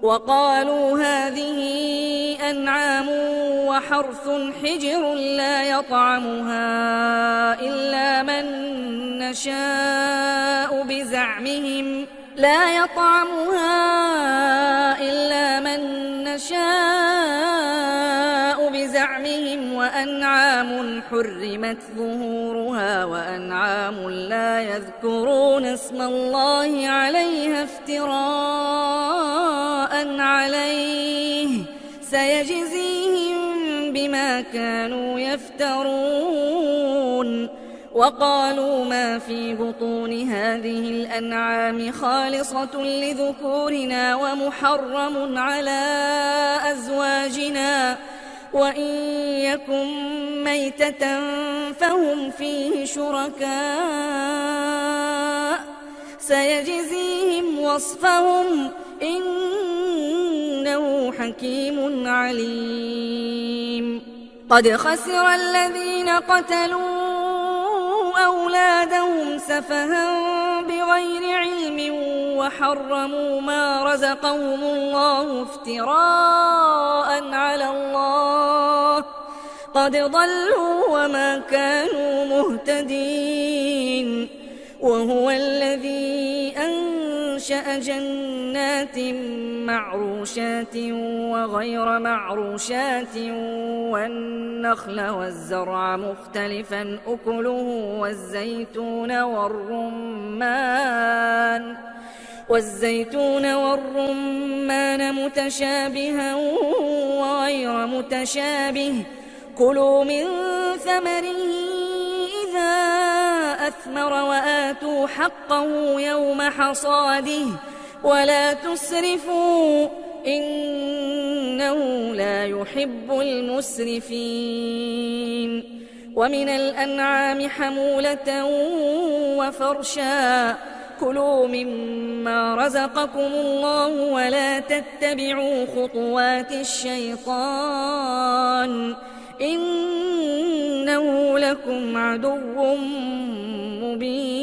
وقالوا هذه أنعام وحرث حجر لا يطعمها إلا من نشاء بزعمهم وأنعام حرمت ظهورها وأنعام لا يذكرون اسم الله عليها افتراء عليه سيجزيهم بما كانوا يفترون. وقالوا ما في بطون هذه الأنعام خالصة لذكورنا ومحرم على أزواجنا وإن يكن ميتة فهم فيه شركاء سيجزيهم وصفهم إنه حكيم عليم. قد خسر الذين قتلوا أولادهم سفها بغير علم وحرموا ما رزقهم الله افتراء على الله قد ضلوا وما كانوا مهتدين. وهو الذي أنشأ جنات معروشات وغير معروشات والنخل والزرع مختلفا أكله والزيتون والرمان متشابها وغير متشابه كلوا من ثمره إذا أثمر وآتوا حقه يوم حصاده ولا تسرفوا إنه لا يحب المسرفين. ومن الأنعام حمولة وفرشا كلوا مما رزقكم الله ولا تتبعوا خطوات الشيطان إنه لكم عدو مبين.